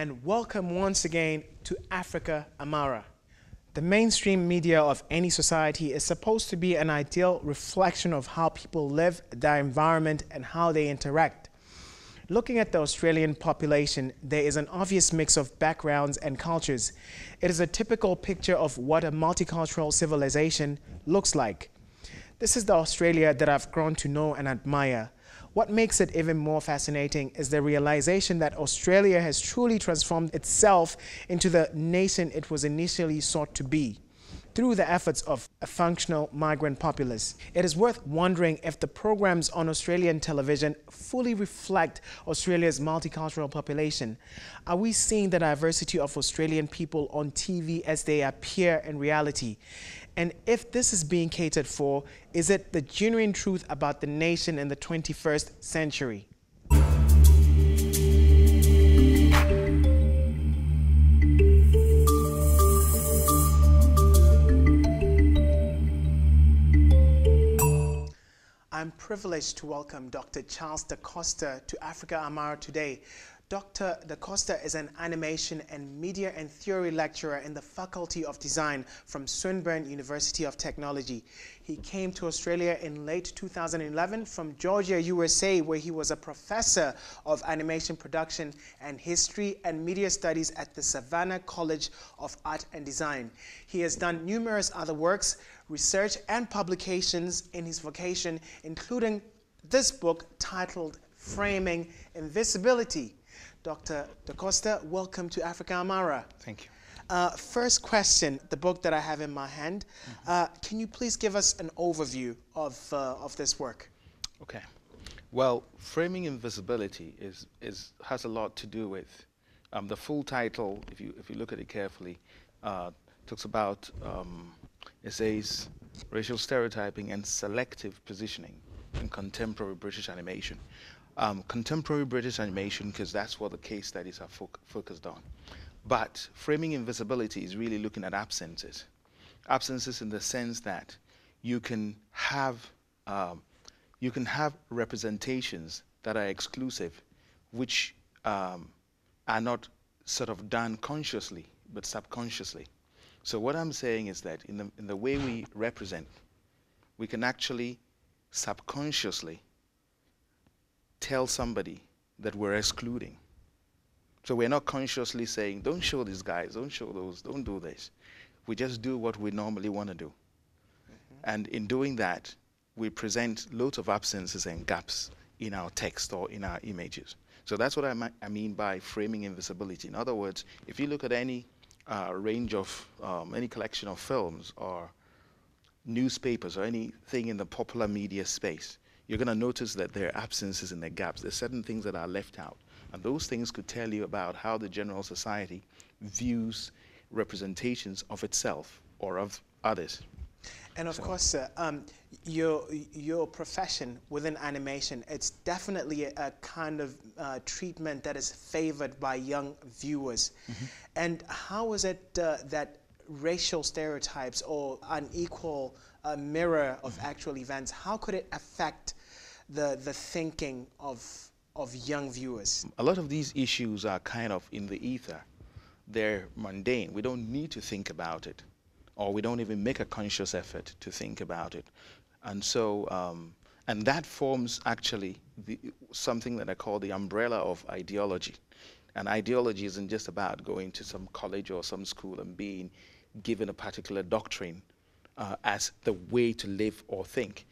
and welcome once again to Africa Amara. The mainstream media of any society is supposed to be an ideal reflection of how people live, their environment, and how they interact. Looking at the Australian population, there is an obvious mix of backgrounds and cultures. It is a typical picture of what a multicultural civilization looks like. This is the Australia that I've grown to know and admire. What makes it even more fascinating is the realization that Australia has truly transformed itself into the nation it was initially sought to be, through the efforts of a functional migrant populace. It is worth wondering if the programs on Australian television fully reflect Australia's multicultural population. Are we seeing the diversity of Australian people on TV as they appear in reality? And if this is being catered for, is it the genuine truth about the nation in the 21st century? I'm privileged to welcome Dr. Charles daCosta to Africa Amara today. Dr. daCosta is an animation and media and theory lecturer in the Faculty of Design from Swinburne University of Technology. He came to Australia in late 2011 from Georgia, USA, where he was a professor of animation production and history and media studies at the Savannah College of Art and Design. He has done numerous other works, research and publications in his vocation, including this book titled Framing Invisibility. Dr. daCosta, welcome to Africa Amara. Thank you. First question, the book that I have in my hand. Can you please give us an overview of this work? Okay. Well, Framing Invisibility has a lot to do with the full title. If you look at it carefully, talks about it says racial stereotyping and selective positioning in contemporary British animation. Contemporary British animation, because that's what the case studies are focused on. But Framing Invisibility is really looking at absences. Absences in the sense that you can have representations that are exclusive, which are not sort of done consciously, but subconsciously. So what I'm saying is that in the way we represent, we can actually subconsciously tell somebody that we're excluding. So we're not consciously saying, don't show these guys, don't show those, don't do this. We just do what we normally want to do. And in doing that, we present loads of absences and gaps in our text or in our images. So that's what I mean by framing invisibility. In other words, if you look at any range of, any collection of films or newspapers or anything in the popular media space, you're going to notice that there are absences and there are gaps. There's certain things that are left out. And those things could tell you about how the general society views representations of itself or of others. And of course, your profession within animation, it's definitely a kind of treatment that is favored by young viewers. And how is it that racial stereotypes or unequal mirror of actual events, how could it affect the thinking of young viewers? A lot of these issues are kind of in the ether. They're mundane. We don't need to think about it, or we don't even make a conscious effort to think about it. And so, and that forms actually something that I call the umbrella of ideology. And ideology isn't just about going to some college or some school and being given a particular doctrine as the way to live or think.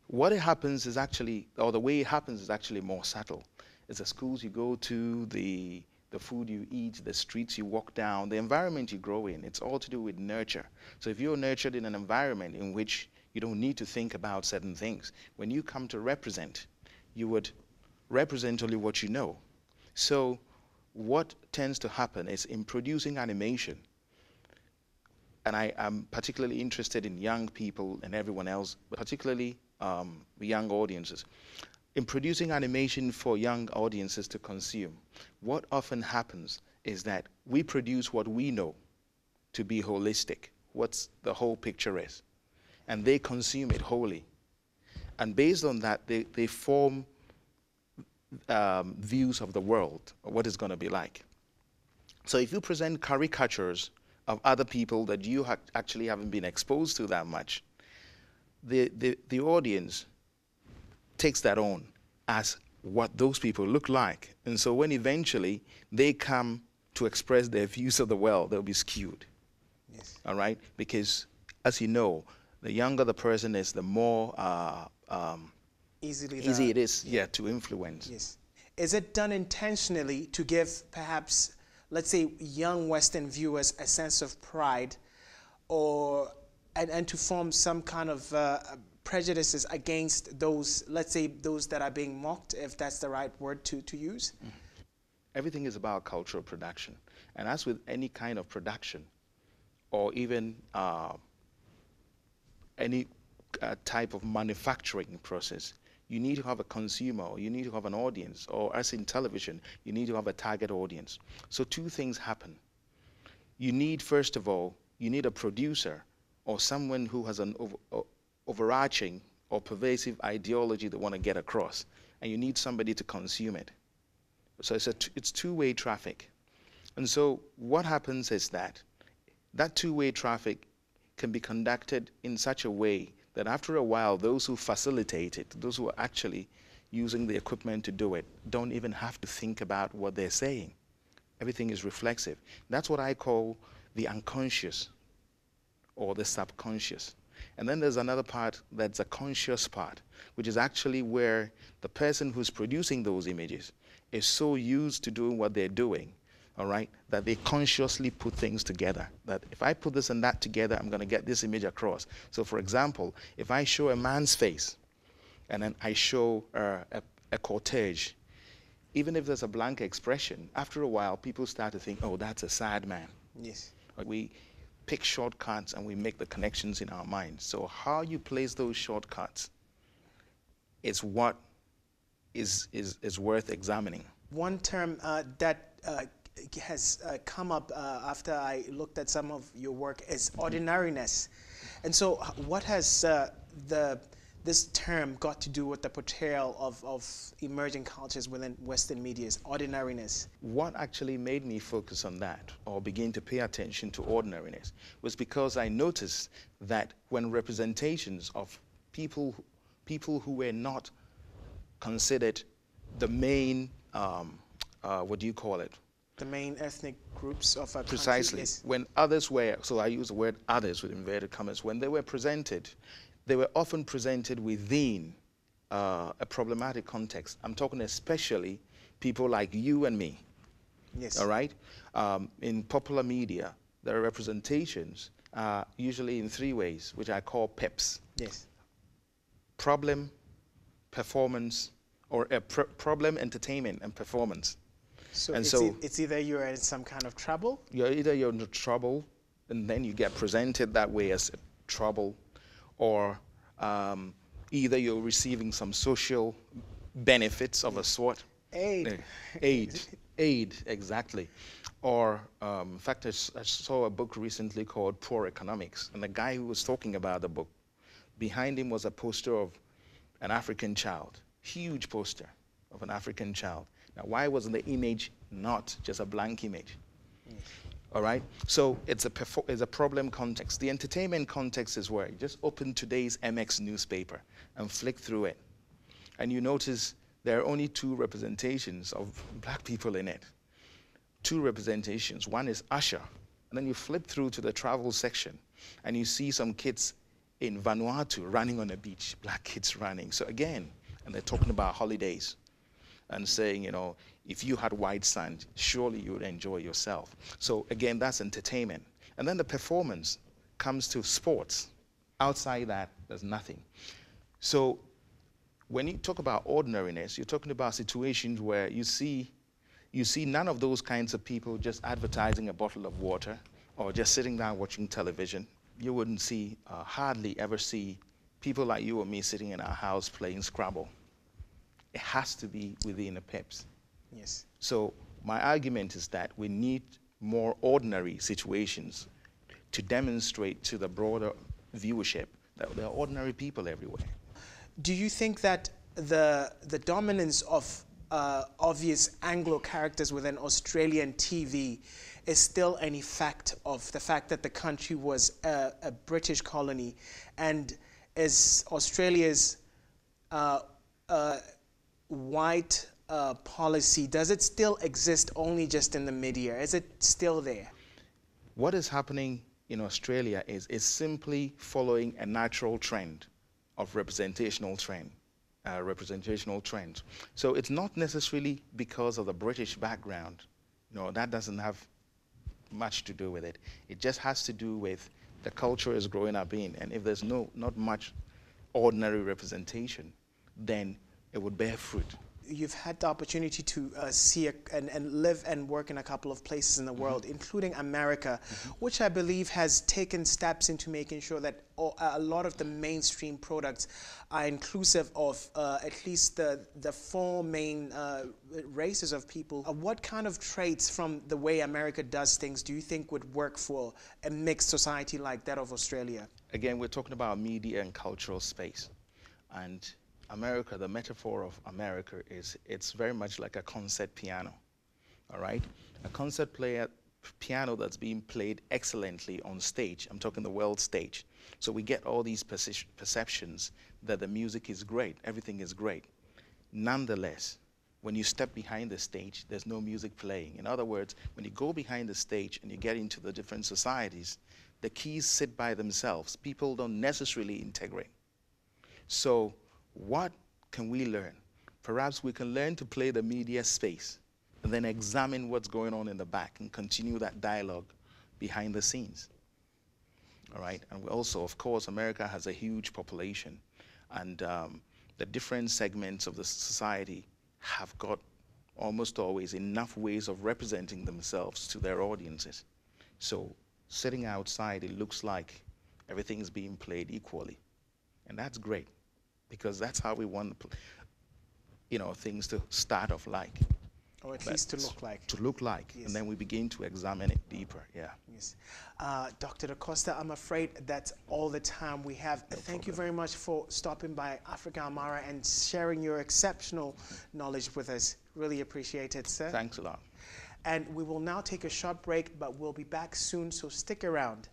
What it happens is actually, or the way it happens is actually more subtle. It's the schools you go to, the food you eat, the streets you walk down, the environment you grow in. It's all to do with nurture. So if you're nurtured in an environment in which you don't need to think about certain things, when you come to represent, you would represent only what you know. So what tends to happen is in producing animation, and I am particularly interested in young people and everyone else, but particularly young audiences. In producing animation for young audiences to consume, what often happens is that we produce what we know to be holistic, what the whole picture is, and they consume it wholly. And based on that, they form views of the world, what it's going to be like. So if you present caricatures of other people that you actually haven't been exposed to that much, the audience takes that on as what those people look like. And so when eventually they come to express their views of the world, they'll be skewed. Yes. All right? Because, as you know, the younger the person is, the more easy it is, to influence. Yes. Is it done intentionally to give perhaps, let's say, young Western viewers a sense of pride, or and to form some kind of prejudices against those, let's say, those that are being mocked, if that's the right word to use? Everything is about cultural production. And as with any kind of production, or even any type of manufacturing process, you need to have a consumer, or you need to have an audience, or as in television, you need to have a target audience. So two things happen. You need, first of all, you need a producer or someone who has an overarching or pervasive ideology they want to get across, and you need somebody to consume it. So it's two-way traffic. And so what happens is that two-way traffic can be conducted in such a way that after a while, those who facilitate it, those who are actually using the equipment to do it, don't even have to think about what they're saying. Everything is reflexive. That's what I call the unconscious or the subconscious. And then there's another part that's a conscious part, which is actually where the person who's producing those images is so used to doing what they're doing, all right, that they consciously put things together. That if I put this and that together, I'm going to get this image across. So, for example, if I show a man's face and then I show a cortege, even if there's a blank expression, after a while, people start to think, oh, that's a sad man. Yes. We pick shortcuts and we make the connections in our minds. So how you place those shortcuts is what is worth examining. One term that has come up after I looked at some of your work is ordinariness. And so what has this term got to do with the portrayal of emerging cultures within Western media's ordinariness? What actually made me focus on that, or begin to pay attention to ordinariness, was because I noticed that when representations of people who were not considered the main, what do you call it? The main ethnic groups of a Precisely. country. Yes. When others were, so I use the word others with inverted commas, when they were presented, they were often presented within a problematic context. I'm talking especially people like you and me. Yes. All right? In popular media, there are representations usually in three ways, which I call PEPs. Yes. Problem, performance, or problem, entertainment, and performance. So, and it's either you're in some kind of trouble. You're in trouble, and then you get presented that way as trouble, or either you're receiving some social benefits of a sort. Aid. Aid, exactly. Or, in fact, I saw a book recently called Poor Economics, and the guy who was talking about the book, behind him was a poster of an African child, huge poster of an African child. Now, why wasn't the image not just a blank image? Yes. All right? So it's a problem context. The entertainment context is where you just open today's MX newspaper and flick through it. And you notice there are only two representations of black people in it. Two representations. One is Usher. And then you flip through to the travel section and you see some kids in Vanuatu running on a beach, black kids running. So again, and they're talking about holidays and saying, you know, if you had white sand, surely you would enjoy yourself. So again, that's entertainment. And then the performance comes to sports. Outside that, there's nothing. So when you talk about ordinariness, you're talking about situations where you see none of those kinds of people just advertising a bottle of water or just sitting down watching television. You wouldn't see, hardly ever see people like you or me sitting in our house playing Scrabble. It has to be within the PEPs. Yes. So my argument is that we need more ordinary situations to demonstrate to the broader viewership that there are ordinary people everywhere. Do you think that the dominance of obvious Anglo characters within Australian TV is still an effect of the fact that the country was a British colony, and is Australia's white policy, does it still exist only just in the media? Is it still there? What is happening in Australia is simply following a natural trend of representational trends. So it's not necessarily because of the British background. No, that doesn't have much to do with it. It just has to do with the culture is growing up in, and if there's not much ordinary representation, then it would bear fruit. You've had the opportunity to see and live and work in a couple of places in the world, including America, which I believe has taken steps into making sure that a lot of the mainstream products are inclusive of at least the four main races of people. What kind of traits from the way America does things do you think would work for a mixed society like that of Australia? Again, we're talking about media and cultural space. And America, the metaphor of America is it's very much like a concert piano, all right? A concert piano that's being played excellently on stage. I'm talking the world stage. So we get all these perceptions that the music is great, everything is great. Nonetheless, when you step behind the stage, there's no music playing. In other words, when you go behind the stage and you get into the different societies, the keys sit by themselves. People don't necessarily integrate. So what can we learn? Perhaps we can learn to play the media space and then examine what's going on in the back and continue that dialogue behind the scenes. All right, and we also, of course, America has a huge population, and the different segments of the society have got almost always enough ways of representing themselves to their audiences. So sitting outside, it looks like everything is being played equally, and that's great. Because that's how we want, things to start off like. Or at least to look like. To look like, yes. And then we begin to examine it deeper, yeah. Yes. Dr. daCosta, I'm afraid that's all the time we have. No Thank you very much for stopping by Africa Amara and sharing your exceptional knowledge with us. Really appreciate it, sir. Thanks a lot. And we will now take a short break, but we'll be back soon, so stick around.